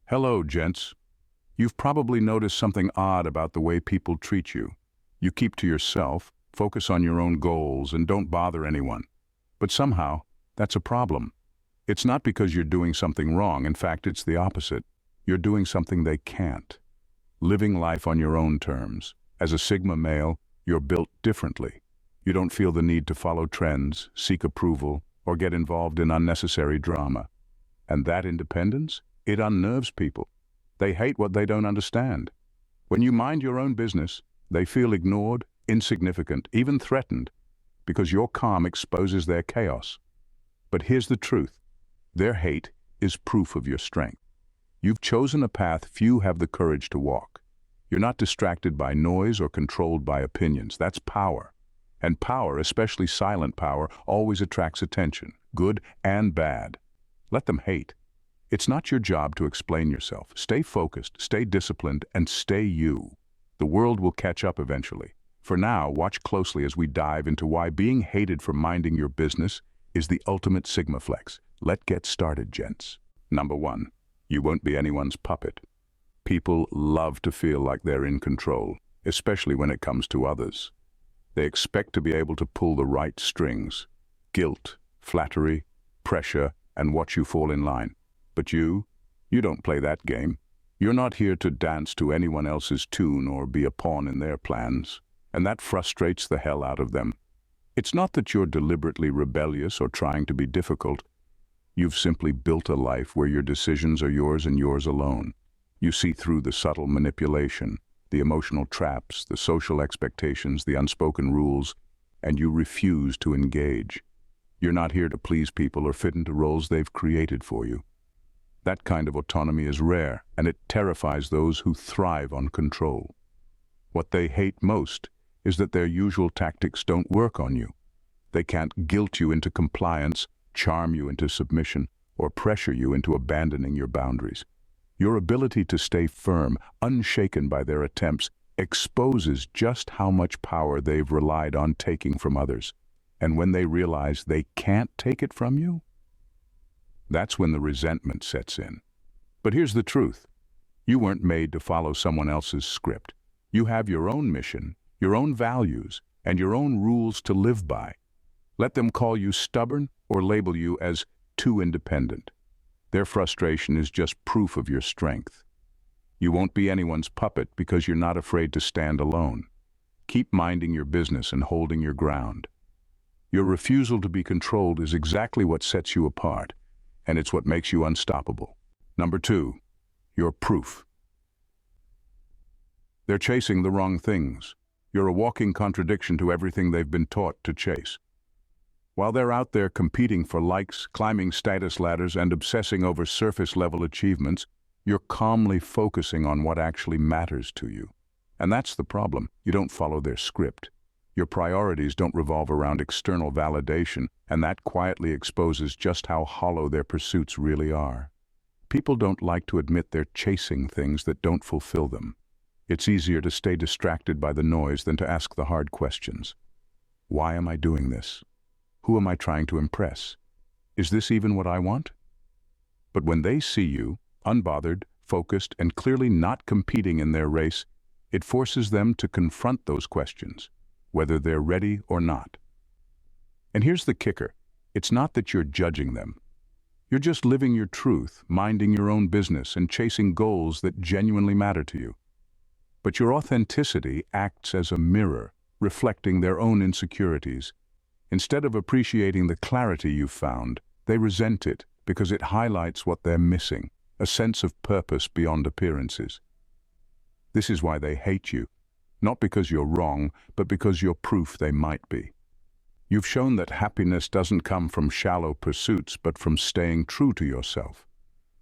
Hello, gents. You've probably noticed something odd about the way people treat you. You keep to yourself, focus on your own goals, and don't bother anyone. But somehow, that's a problem. It's not because you're doing something wrong. In fact, it's the opposite. You're doing something they can't. Living life on your own terms. As a Sigma male, you're built differently. You don't feel the need to follow trends, seek approval, or get involved in unnecessary drama. And that independence? It unnerves people. They hate what they don't understand. When you mind your own business, they feel ignored, insignificant, even threatened, because your calm exposes their chaos. But here's the truth. Their hate is proof of your strength. You've chosen a path few have the courage to walk. You're not distracted by noise or controlled by opinions. That's power. And power, especially silent power, always attracts attention, good and bad. Let them hate. It's not your job to explain yourself. Stay focused, stay disciplined, and stay you. The world will catch up eventually. For now, watch closely as we dive into why being hated for minding your business is the ultimate Sigma flex. Let's get started, gents. Number 1, you won't be anyone's puppet. People love to feel like they're in control, especially when it comes to others. They expect to be able to pull the right strings. Guilt, flattery, pressure, and watch you fall in line. But you don't play that game. You're not here to dance to anyone else's tune or be a pawn in their plans. And that frustrates the hell out of them. It's not that you're deliberately rebellious or trying to be difficult. You've simply built a life where your decisions are yours and yours alone. You see through the subtle manipulation, the emotional traps, the social expectations, the unspoken rules, and you refuse to engage. You're not here to please people or fit into roles they've created for you. That kind of autonomy is rare, and it terrifies those who thrive on control. What they hate most is that their usual tactics don't work on you. They can't guilt you into compliance, charm you into submission, or pressure you into abandoning your boundaries. Your ability to stay firm, unshaken by their attempts, exposes just how much power they've relied on taking from others. And when they realize they can't take it from you, that's when the resentment sets in. But here's the truth. You weren't made to follow someone else's script. You have your own mission, your own values, and your own rules to live by. Let them call you stubborn or label you as too independent. Their frustration is just proof of your strength. You won't be anyone's puppet because you're not afraid to stand alone. Keep minding your business and holding your ground. Your refusal to be controlled is exactly what sets you apart, and it's what makes you unstoppable. Number 2, you're proof. They're chasing the wrong things. You're a walking contradiction to everything they've been taught to chase. While they're out there competing for likes, climbing status ladders, and obsessing over surface-level achievements, you're calmly focusing on what actually matters to you. And that's the problem. You don't follow their script. Your priorities don't revolve around external validation, and that quietly exposes just how hollow their pursuits really are. People don't like to admit they're chasing things that don't fulfill them. It's easier to stay distracted by the noise than to ask the hard questions. Why am I doing this? Who am I trying to impress? Is this even what I want? But when they see you, unbothered, focused, and clearly not competing in their race, it forces them to confront those questions, whether they're ready or not. And here's the kicker. It's not that you're judging them. You're just living your truth, minding your own business, and chasing goals that genuinely matter to you. But your authenticity acts as a mirror, reflecting their own insecurities. Instead of appreciating the clarity you've found, they resent it because it highlights what they're missing, a sense of purpose beyond appearances. This is why they hate you. Not because you're wrong, but because you're proof they might be. You've shown that happiness doesn't come from shallow pursuits, but from staying true to yourself.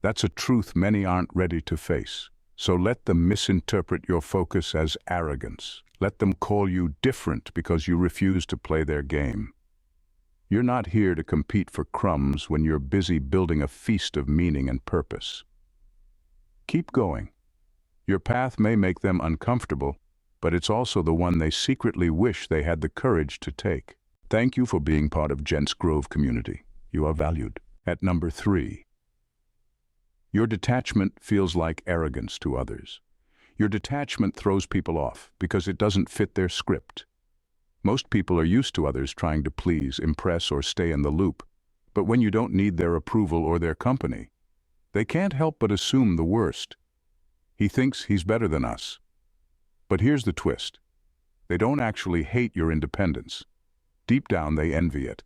That's a truth many aren't ready to face. So let them misinterpret your focus as arrogance. Let them call you different because you refuse to play their game. You're not here to compete for crumbs when you're busy building a feast of meaning and purpose. Keep going. Your path may make them uncomfortable, but it's also the one they secretly wish they had the courage to take. Thank you for being part of Gents Grove community. You are valued. At number 3, Your detachment feels like arrogance to others. Your detachment throws people off because it doesn't fit their script. Most people are used to others trying to please, impress, or stay in the loop. But when you don't need their approval or their company, they can't help but assume the worst. He thinks he's better than us. But here's the twist. They don't actually hate your independence. Deep down, they envy it.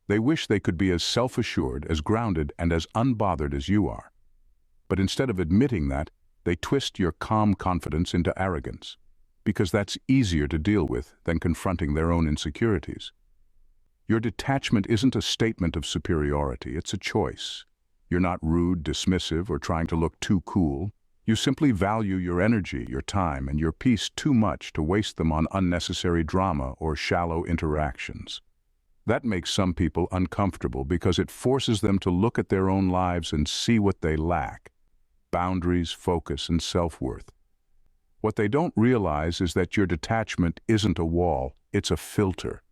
They wish they could be as self-assured, as grounded, and as unbothered as you are. But instead of admitting that, they twist your calm confidence into arrogance, because that's easier to deal with than confronting their own insecurities. Your detachment isn't a statement of superiority, it's a choice. You're not rude, dismissive, or trying to look too cool. You simply value your energy, your time, and your peace too much to waste them on unnecessary drama or shallow interactions. That makes some people uncomfortable because it forces them to look at their own lives and see what they lack: boundaries, focus, and self-worth. What they don't realize is that your detachment isn't a wall, it's a filter.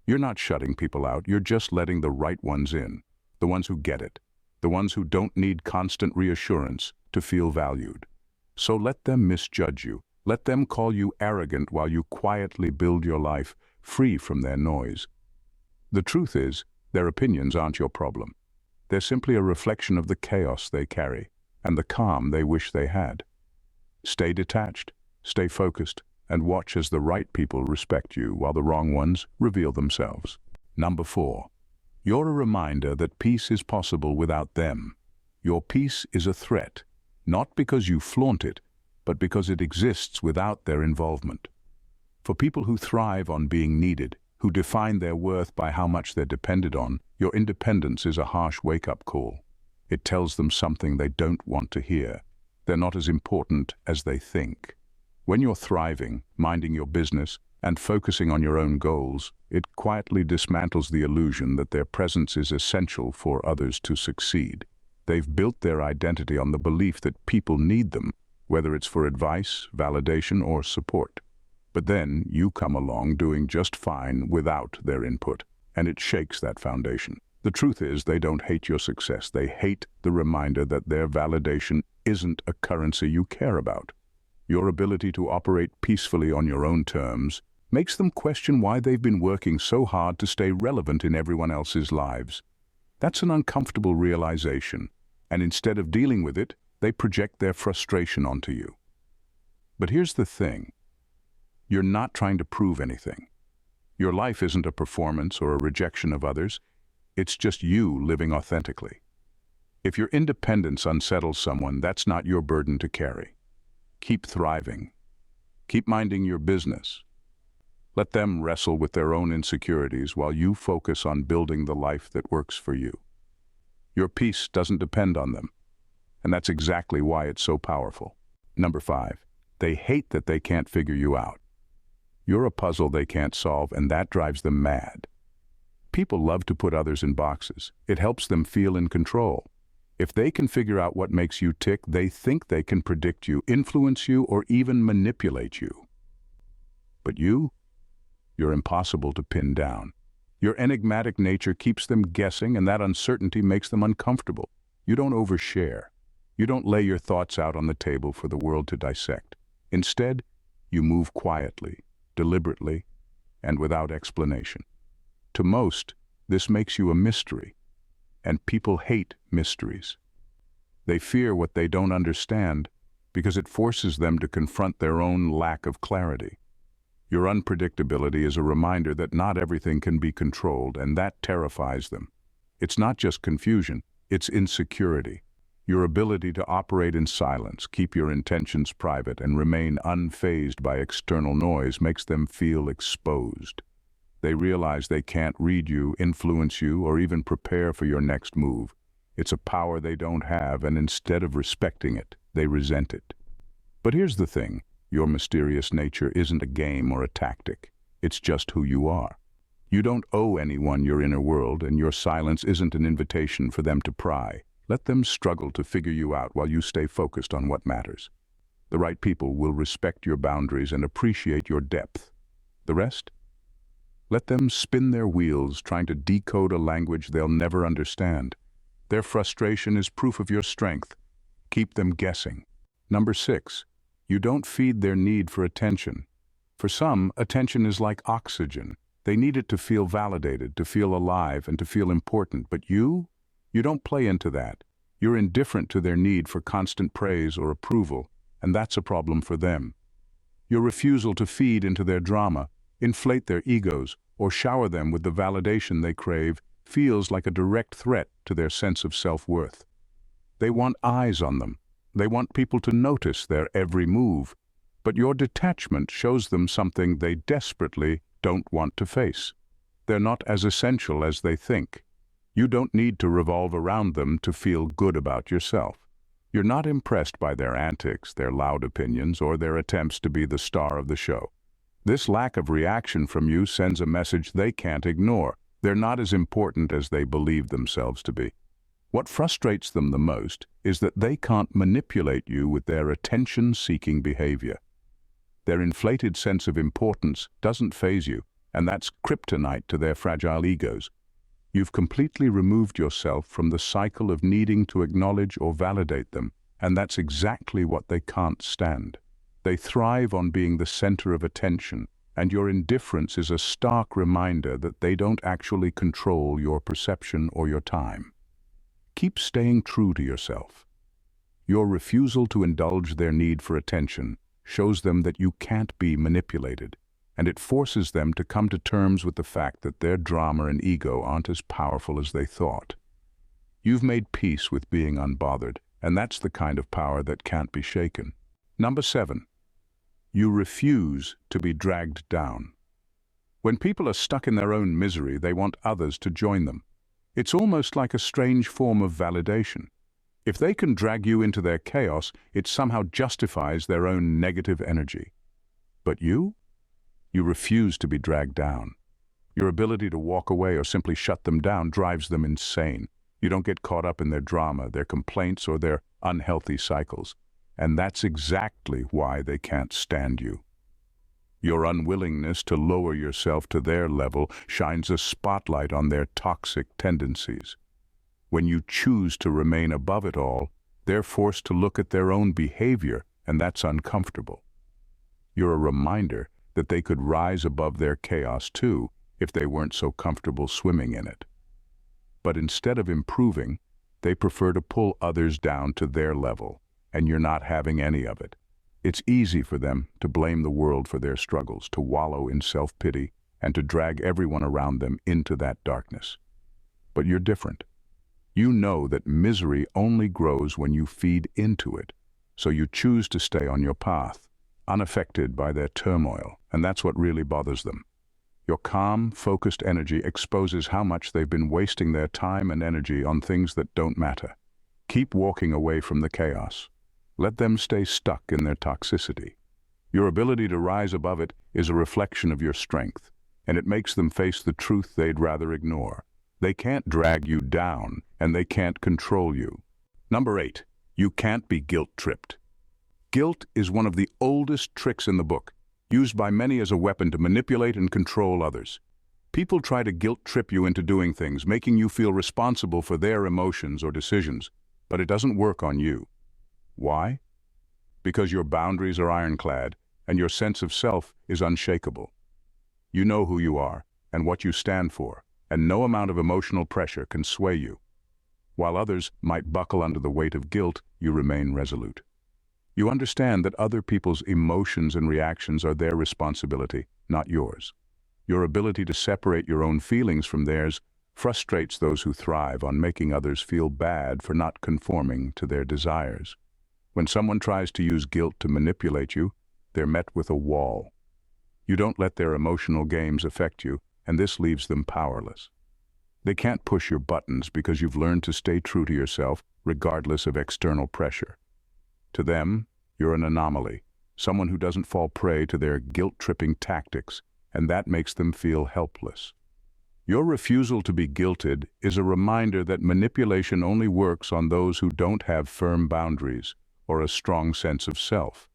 You're not shutting people out, you're just letting the right ones in, the ones who get it, the ones who don't need constant reassurance to feel valued. So let them misjudge you, let them call you arrogant while you quietly build your life free from their noise. The truth is, their opinions aren't your problem. They're simply a reflection of the chaos they carry and the calm they wish they had. Stay detached, stay focused, and watch as the right people respect you while the wrong ones reveal themselves. Number 4. You're a reminder that peace is possible without them. Your peace is a threat, not because you flaunt it, but because it exists without their involvement. For people who thrive on being needed, who define their worth by how much they're depended on, your independence is a harsh wake-up call. It tells them something they don't want to hear. They're not as important as they think. When you're thriving, minding your business, and focusing on your own goals, it quietly dismantles the illusion that their presence is essential for others to succeed. They've built their identity on the belief that people need them, whether it's for advice, validation, or support. But then you come along doing just fine without their input, and it shakes that foundation. The truth is, they don't hate your success. They hate the reminder that their validation isn't a currency you care about. Your ability to operate peacefully on your own terms makes them question why they've been working so hard to stay relevant in everyone else's lives. That's an uncomfortable realization, and instead of dealing with it, they project their frustration onto you. But here's the thing. You're not trying to prove anything. Your life isn't a performance or a rejection of others. It's just you living authentically. If your independence unsettles someone, that's not your burden to carry. Keep thriving. Keep minding your business. Let them wrestle with their own insecurities while you focus on building the life that works for you. Your peace doesn't depend on them, and that's exactly why it's so powerful. Number 5. They hate that they can't figure you out. You're a puzzle they can't solve, and that drives them mad. People love to put others in boxes. It helps them feel in control. If they can figure out what makes you tick, they think they can predict you, influence you, or even manipulate you. But you're impossible to pin down. Your enigmatic nature keeps them guessing, and that uncertainty makes them uncomfortable. You don't overshare. You don't lay your thoughts out on the table for the world to dissect. Instead, you move quietly, deliberately, and without explanation. To most, this makes you a mystery, and people hate mysteries. They fear what they don't understand because it forces them to confront their own lack of clarity. Your unpredictability is a reminder that not everything can be controlled, and that terrifies them. It's not just confusion, it's insecurity. Your ability to operate in silence, keep your intentions private, and remain unfazed by external noise makes them feel exposed. They realize they can't read you, influence you, or even prepare for your next move. It's a power they don't have, and instead of respecting it, they resent it. But here's the thing. Your mysterious nature isn't a game or a tactic. It's just who you are. You don't owe anyone your inner world, and your silence isn't an invitation for them to pry. Let them struggle to figure you out while you stay focused on what matters. The right people will respect your boundaries and appreciate your depth. The rest? Let them spin their wheels trying to decode a language they'll never understand. Their frustration is proof of your strength, Keep them guessing. Number 6. You don't feed their need for attention. For some, attention is like oxygen. They need it to feel validated, to feel alive, and to feel important. But you don't play into that. You're indifferent to their need for constant praise or approval, and that's a problem for them. Your refusal to feed into their drama, inflate their egos, or shower them with the validation they crave feels like a direct threat to their sense of self-worth. They want eyes on them. They want people to notice their every move. But your detachment shows them something they desperately don't want to face. They're not as essential as they think. You don't need to revolve around them to feel good about yourself. You're not impressed by their antics, their loud opinions, or their attempts to be the star of the show. This lack of reaction from you sends a message they can't ignore. They're not as important as they believe themselves to be. What frustrates them the most is that they can't manipulate you with their attention-seeking behavior. Their inflated sense of importance doesn't faze you, and that's kryptonite to their fragile egos. You've completely removed yourself from the cycle of needing to acknowledge or validate them, and that's exactly what they can't stand. They thrive on being the center of attention, and your indifference is a stark reminder that they don't actually control your perception or your time. Keep staying true to yourself. Your refusal to indulge their need for attention shows them that you can't be manipulated, and it forces them to come to terms with the fact that their drama and ego aren't as powerful as they thought. You've made peace with being unbothered, and that's the kind of power that can't be shaken. Number 7. You refuse to be dragged down. When people are stuck in their own misery, they want others to join them. It's almost like a strange form of validation. If they can drag you into their chaos, it somehow justifies their own negative energy. But you refuse to be dragged down. Your ability to walk away or simply shut them down drives them insane. You don't get caught up in their drama, their complaints, or their unhealthy cycles. And that's exactly why they can't stand you. Your unwillingness to lower yourself to their level shines a spotlight on their toxic tendencies. When you choose to remain above it all, they're forced to look at their own behavior, and that's uncomfortable. You're a reminder that they could rise above their chaos too if they weren't so comfortable swimming in it. But instead of improving, they prefer to pull others down to their level, and you're not having any of it. It's easy for them to blame the world for their struggles, to wallow in self-pity, and to drag everyone around them into that darkness. But you're different. You know that misery only grows when you feed into it, so you choose to stay on your path, unaffected by their turmoil, and that's what really bothers them. Your calm, focused energy exposes how much they've been wasting their time and energy on things that don't matter. Keep walking away from the chaos. Let them stay stuck in their toxicity. Your ability to rise above it is a reflection of your strength, and it makes them face the truth they'd rather ignore. They can't drag you down, and they can't control you. Number 8. You can't be guilt-tripped. Guilt is one of the oldest tricks in the book, used by many as a weapon to manipulate and control others. People try to guilt-trip you into doing things, making you feel responsible for their emotions or decisions, but it doesn't work on you. Why? Because your boundaries are ironclad, and your sense of self is unshakable. You know who you are, and what you stand for, and no amount of emotional pressure can sway you. While others might buckle under the weight of guilt, you remain resolute. You understand that other people's emotions and reactions are their responsibility, not yours. Your ability to separate your own feelings from theirs frustrates those who thrive on making others feel bad for not conforming to their desires. When someone tries to use guilt to manipulate you, they're met with a wall. You don't let their emotional games affect you, and this leaves them powerless. They can't push your buttons because you've learned to stay true to yourself regardless of external pressure. To them, you're an anomaly, someone who doesn't fall prey to their guilt-tripping tactics, and that makes them feel helpless. Your refusal to be guilted is a reminder that manipulation only works on those who don't have firm boundaries or a strong sense of self.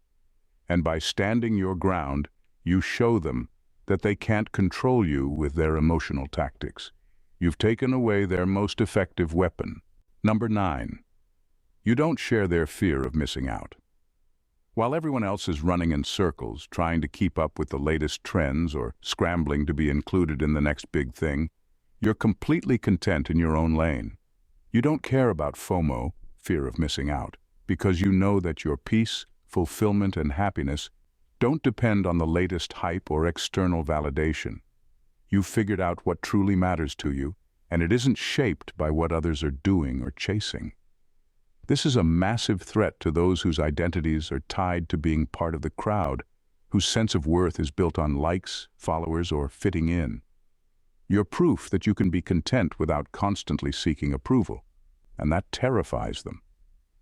And by standing your ground, you show them that they can't control you with their emotional tactics. You've taken away their most effective weapon. Number 9. You don't share their fear of missing out. While everyone else is running in circles, trying to keep up with the latest trends or scrambling to be included in the next big thing, you're completely content in your own lane. You don't care about FOMO, fear of missing out, because you know that your peace, fulfillment, and happiness don't depend on the latest hype or external validation. You've figured out what truly matters to you, and it isn't shaped by what others are doing or chasing. This is a massive threat to those whose identities are tied to being part of the crowd, whose sense of worth is built on likes, followers, or fitting in. You're proof that you can be content without constantly seeking approval, and that terrifies them.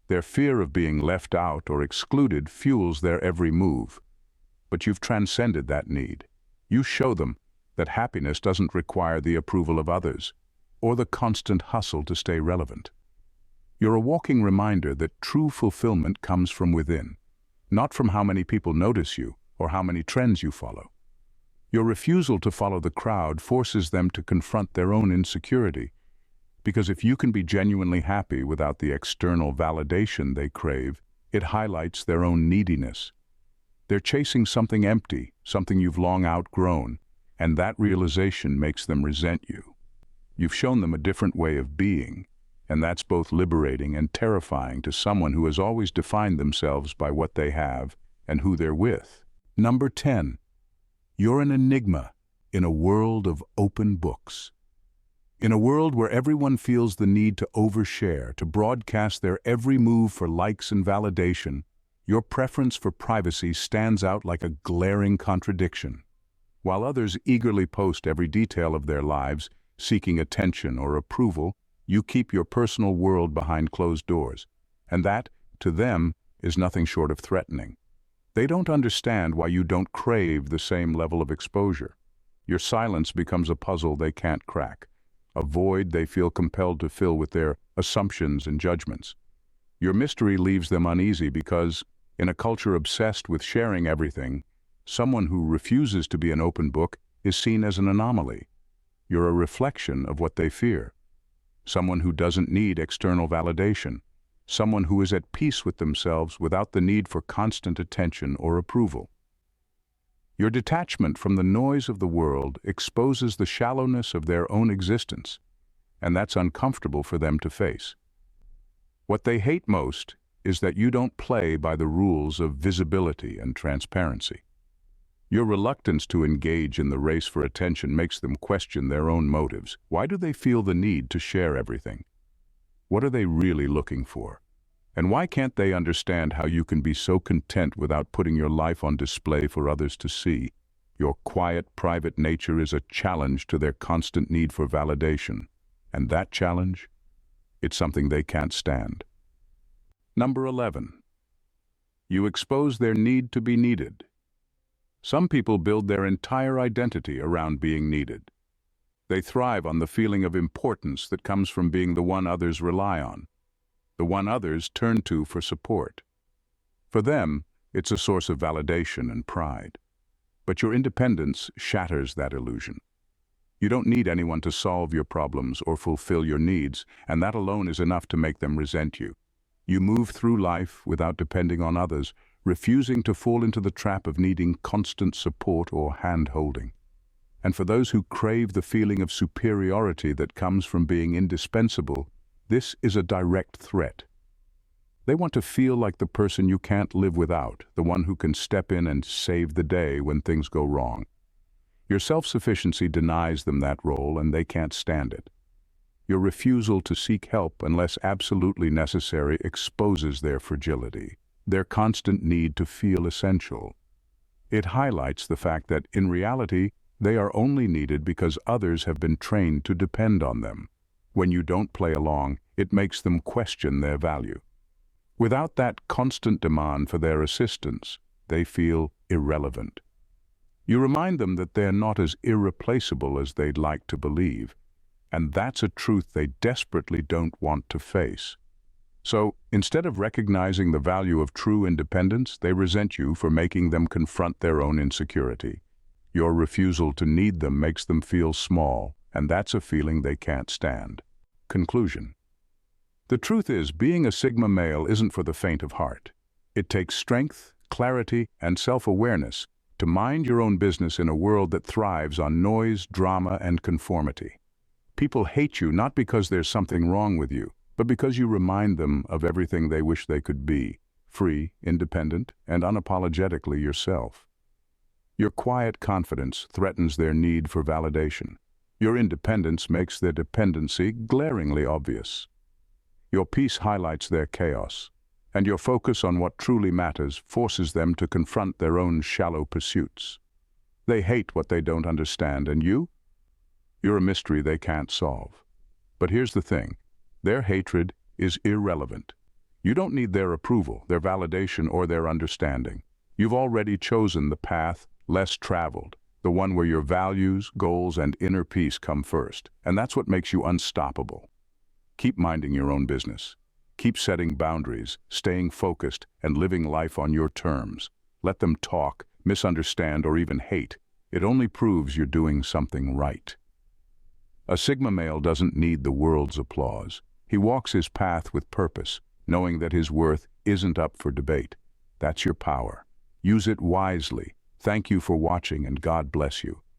Their fear of being left out or excluded fuels their every move. But you've transcended that need. You show them that happiness doesn't require the approval of others, or the constant hustle to stay relevant. You're a walking reminder that true fulfillment comes from within, not from how many people notice you or how many trends you follow. Your refusal to follow the crowd forces them to confront their own insecurity, because if you can be genuinely happy without the external validation they crave, it highlights their own neediness. They're chasing something empty, something you've long outgrown, and that realization makes them resent you. You've shown them a different way of being, and that's both liberating and terrifying to someone who has always defined themselves by what they have and who they're with. Number 10. You're an enigma in a world of open books. In a world where everyone feels the need to overshare, to broadcast their every move for likes and validation, your preference for privacy stands out like a glaring contradiction. While others eagerly post every detail of their lives, seeking attention or approval, you keep your personal world behind closed doors, and that, to them, is nothing short of threatening. They don't understand why you don't crave the same level of exposure. Your silence becomes a puzzle they can't crack, a void they feel compelled to fill with their assumptions and judgments. Your mystery leaves them uneasy because, in a culture obsessed with sharing everything, someone who refuses to be an open book is seen as an anomaly. You're a reflection of what they fear. Someone who doesn't need external validation, someone who is at peace with themselves without the need for constant attention or approval. Your detachment from the noise of the world exposes the shallowness of their own existence, and that's uncomfortable for them to face. What they hate most is that you don't play by the rules of visibility and transparency. Your reluctance to engage in the race for attention makes them question their own motives. Why do they feel the need to share everything? What are they really looking for? And why can't they understand how you can be so content without putting your life on display for others to see? Your quiet, private nature is a challenge to their constant need for validation. And that challenge? It's something they can't stand. Number 11. You expose their need to be needed. Some people build their entire identity around being needed. They thrive on the feeling of importance that comes from being the one others rely on, the one others turn to for support. For them, it's a source of validation and pride. But your independence shatters that illusion. You don't need anyone to solve your problems or fulfill your needs, and that alone is enough to make them resent you. You move through life without depending on others, refusing to fall into the trap of needing constant support or hand-holding. And for those who crave the feeling of superiority that comes from being indispensable, this is a direct threat. They want to feel like the person you can't live without, the one who can step in and save the day when things go wrong. Your self-sufficiency denies them that role, and they can't stand it. Your refusal to seek help unless absolutely necessary exposes their fragility, their constant need to feel essential. It highlights the fact that, in reality, they are only needed because others have been trained to depend on them. When you don't play along, it makes them question their value. Without that constant demand for their assistance, they feel irrelevant. You remind them that they're not as irreplaceable as they'd like to believe, and that's a truth they desperately don't want to face. So, instead of recognizing the value of true independence, they resent you for making them confront their own insecurity. Your refusal to need them makes them feel small, and that's a feeling they can't stand. Conclusion. The truth is, being a Sigma male isn't for the faint of heart. It takes strength, clarity, and self-awareness to mind your own business in a world that thrives on noise, drama, and conformity. People hate you not because there's something wrong with you, but because you remind them of everything they wish they could be: free, independent, and unapologetically yourself. Your quiet confidence threatens their need for validation. Your independence makes their dependency glaringly obvious. Your peace highlights their chaos, and your focus on what truly matters forces them to confront their own shallow pursuits. They hate what they don't understand, and you're a mystery they can't solve. But here's the thing: their hatred is irrelevant. You don't need their approval, their validation, or their understanding. You've already chosen the path less traveled, the one where your values, goals, and inner peace come first. And that's what makes you unstoppable. Keep minding your own business. Keep setting boundaries, staying focused, and living life on your terms. Let them talk, misunderstand, or even hate. It only proves you're doing something right. A Sigma male doesn't need the world's applause. He walks his path with purpose, knowing that his worth isn't up for debate. That's your power. Use it wisely. Thank you for watching, and God bless you.